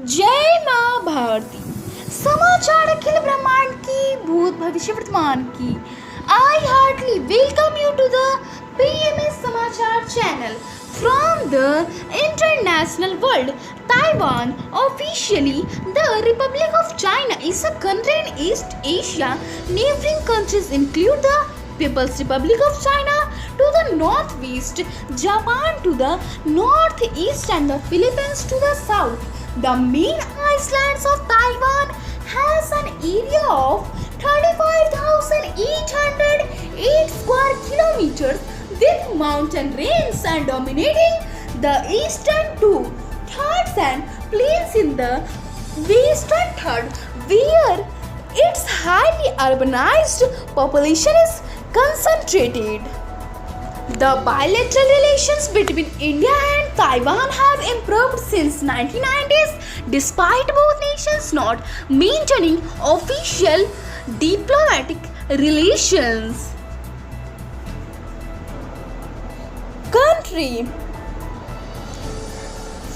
जय माँ भारती। समाचार अखिल ब्रह्मांड की, भूत भविष्य वर्तमान की। I heartily welcome you to the PMS Samachar channel from the international world. Taiwan, officially the Republic of China, is a country in East Asia. Neighboring countries include the People's Republic of China to the northwest, Japan to the northeast, and the Philippines to the south. The main islands of Taiwan has an area of 35,808 square kilometers with mountain ranges and dominating the eastern two-thirds and plains in the western third, where its highly urbanized population is concentrated. The bilateral relations between India and Taiwan have improved since 1990s, despite both nations not maintaining official diplomatic relations. Country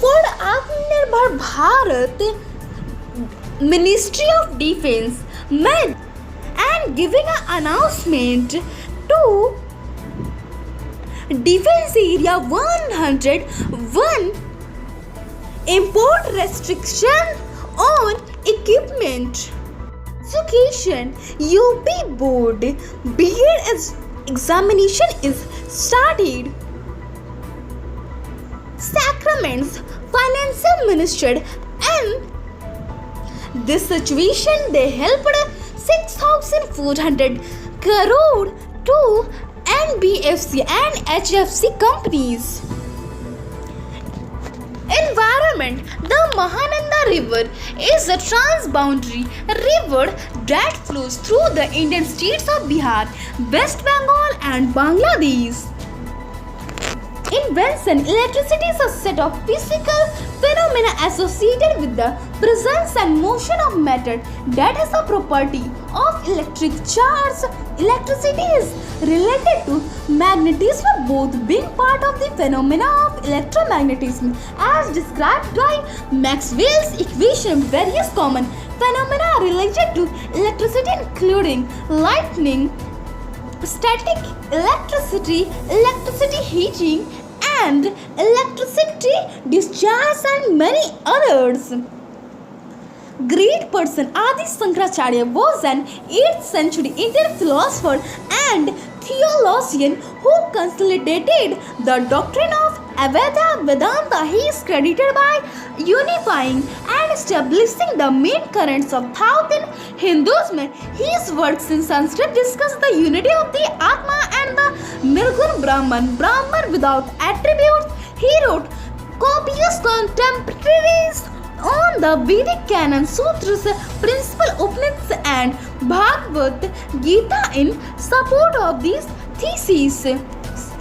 for Atmanirbhar Bharat Ministry of Defense met and giving an announcement to Defense Area 101 import restriction on equipment. Education UP Board BEd examination is started. Sacraments Financial Minister and this situation they helped 6,400 crore to NBFC and HFC companies. Environment. The Mahananda River is a transboundary river that flows through the Indian states of Bihar, West Bengal and Bangladesh. Invention. Electricity is a set of physical phenomena associated with the presence and motion of matter that has a property of electric charge. Electricity is related to magnetism, both being part of the phenomena of electromagnetism as described by Maxwell's equation. Various common phenomena are related to electricity including lightning, static electricity, electricity heating and electricity discharge and many others. Great person Adi Shankaracharya was an 8th century Indian philosopher and theologian who consolidated the doctrine of Advaita Vedanta. He is credited by unifying and establishing the main currents of thought in Hinduism. His works in Sanskrit discuss the unity of the Atma and the Nirgun Brahman without attributes. He wrote copious contemporaries on the Vedic canon, sutras, principal Upanishads and Bhagavad Gita in support of these theses.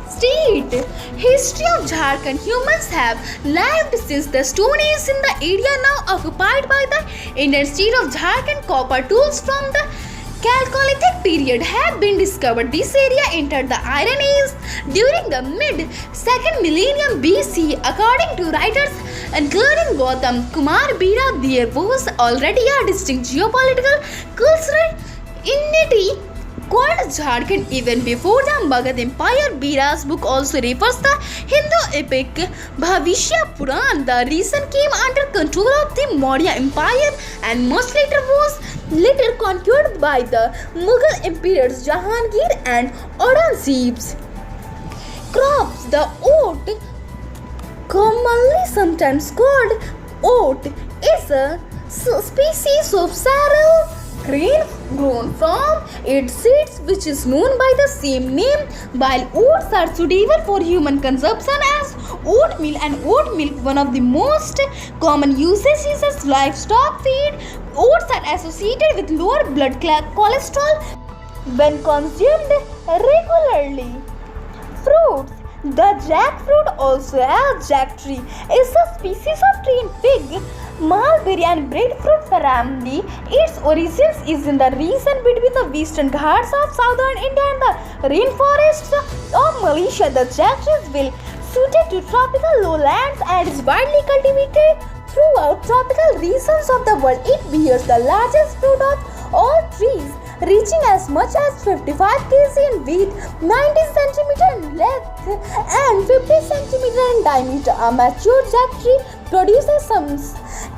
State history of Jharkhand. Humans have lived since the Stone Age in the area now occupied by the Indian state of Jharkhand. Copper tools from the Chalcolithic period have been discovered. This area entered the Iron Age during the mid-2nd millennium BC. According to writers including Gautam Kumar Bira, there was already a distinct geopolitical cultural entity called Jharkhand even before the Magadha Empire. Bira's book also refers to the Hindu epic Bhavishya Puran. The region came under control of the Maurya Empire and much later conquered by the Mughal emperors Jahangir and Aurangzeb. Crops. The oat, commonly sometimes called oat, is a species of sorrel grain grown from its seeds, which is known by the same name. While oats are suitable for human consumption as oatmeal and oat milk, one of the most common uses is as livestock feed. Oats are associated with lower blood cholesterol when consumed regularly. Fruits. The jackfruit, also as jack tree, is a species of tree in fig, mulberry and breadfruit family. Its origins is in the region between the western Ghats of southern India and the rainforests of Malaysia. The jack tree is well suited to tropical lowlands and is widely cultivated Throughout tropical regions of the world, it bears the largest fruit of all trees, reaching as much as 55 kg in weight, 90 cm in length, and 50 cm in diameter. A mature jacktree produces some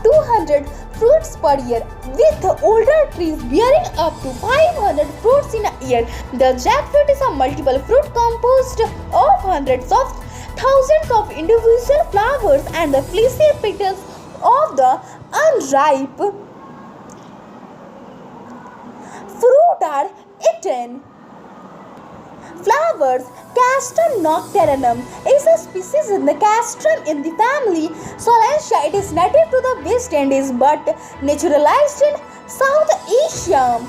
200 fruits per year, with older trees bearing up to 500 fruits in a year. The jackfruit is a multiple fruit composed of hundreds of thousands of individual flowers, and the fleshy petals of the unripe fruit are eaten. Flowers. Castrum nocturnum is a species in the castrum in the family Solanaceae. It is native to the West Indies but naturalized in South Asia.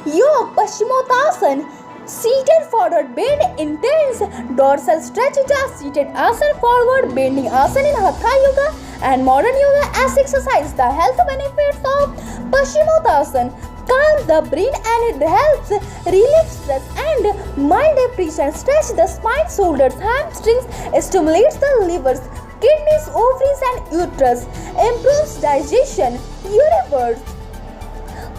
Yoga Paschimottanasana, seated forward bend, intense dorsal stretch is a seated asana, forward bending asana in Hatha Yoga and modern yoga as exercise. The health benefits of Paschimottanasana: calms the brain and it helps relieve stress and mild depression, stretch the spine, shoulders, hamstrings, stimulates the livers, kidneys, ovaries and uterus, improves digestion. Universe.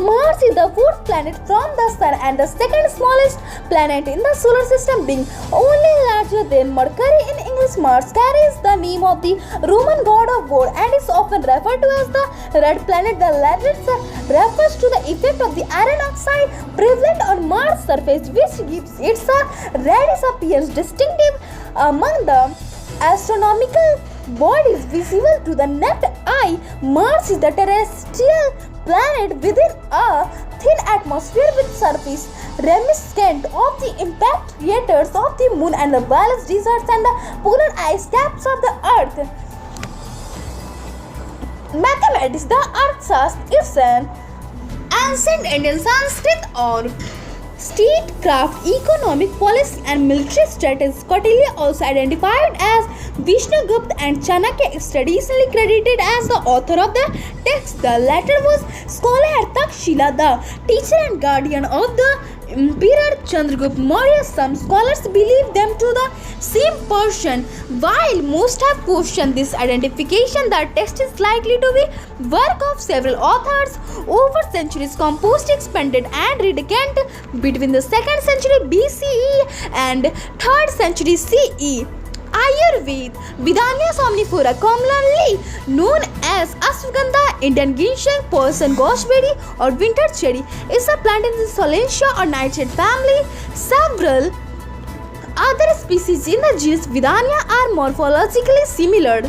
Mars is the fourth planet from the Sun and the second smallest planet in the solar system, being only larger than Mercury. In English, Mars carries the name of the Roman god of war and is often referred to as the red planet. The latter refers to the effect of the iron oxide prevalent on Mars' surface, which gives it a reddish appearance distinctive among the astronomical bodies visible to the naked eye. Mars is the terrestrial planet within a thin atmosphere with surface reminiscent of the impact craters of the moon and the vast deserts and the polar ice caps of the earth. Mathematics. The Arthashastra is an ancient Indian Sanskrit or statecraft, economic policy and military strategist, Kautilya, also identified as Vishnugupta and Chanakya, is traditionally credited as the author of the text. The latter was scholar Takshila, the teacher and guardian of the Emperor Chandragupta Maurya. Some scholars believe them to the same person, while most have questioned this identification. The text is likely to be work of several authors over centuries, composed, expanded and redecant between the 2nd century BCE and 3rd century CE. Ayurveda. Vidania somnifera, commonly known as Ashwagandha, Indian ginseng, poison gooseberry or winter cherry, is a plant in the Solanaceae or nightshade family. Several other species in the genus Vidania are morphologically similar.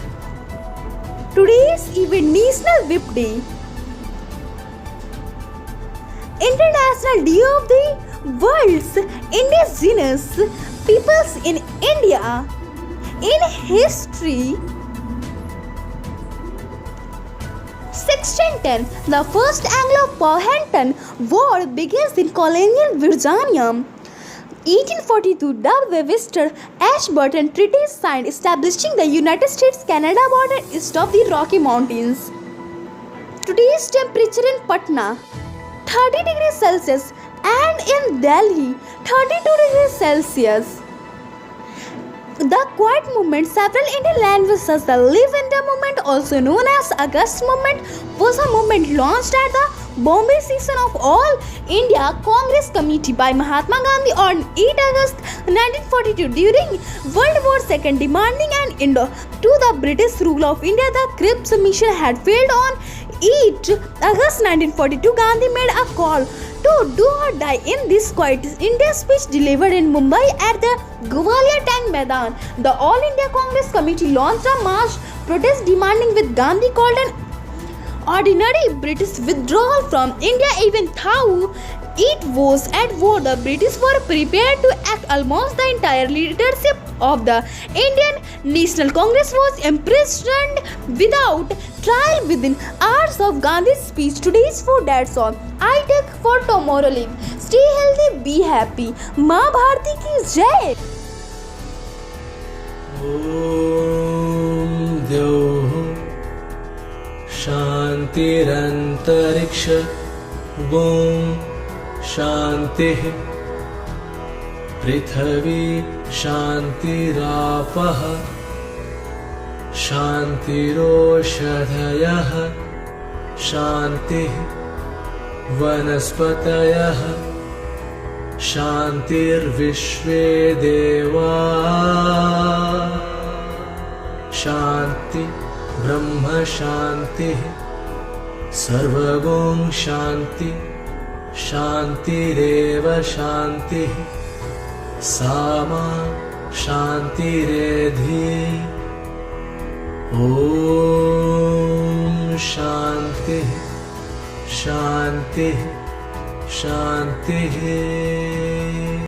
Today's event: National Whip Day, International Day of the World's Indigenous Peoples in India. In history, 1610, the First Anglo-Powhatan War begins in colonial Virginia. 1842, the Webster-Ashburton Treaty is signed, establishing the United States-Canada border east of the Rocky Mountains. Today's temperature in Patna, 30 degrees Celsius, and in Delhi, 32 degrees Celsius. The Quiet Movement. Several Indian languages such as the Live India movement, also known as August movement, was a movement launched at the Bombay session of All India Congress Committee by Mahatma Gandhi on 8 August 1942 during World War II, demanding an end to the British rule of India. The Cripps mission had failed on 8 August 1942. Gandhi made a call to do or die in this Quiet India speech delivered in Mumbai at the Gwalior Tank Maidan. The All India Congress Committee launched a mass protest demanding what Gandhi called an ordinary British withdrawal from India. Even though it was at war, the British were prepared to act. Almost the entire leadership of the Indian National Congress was imprisoned without trial within hours of Gandhi's speech. Today's food, that's all. I take for tomorrow leave. Stay healthy, be happy. माँ भारती की जय. ॐ द्यौः शान्तिरन्तरिक्ष ॐ शान्तिः पृथिवी शान्तिरापः शान्तिरोषधयः शान्तिः वनस्पतयः शान्तिर्विश्वे देवा शान्ति ब्रह्म शान्तिः सर्वगुण शान्ति शान्तिरेव शान्तिः सामा शान्तिरेधि ॐ शान्तिः शान्तिः शान्तिः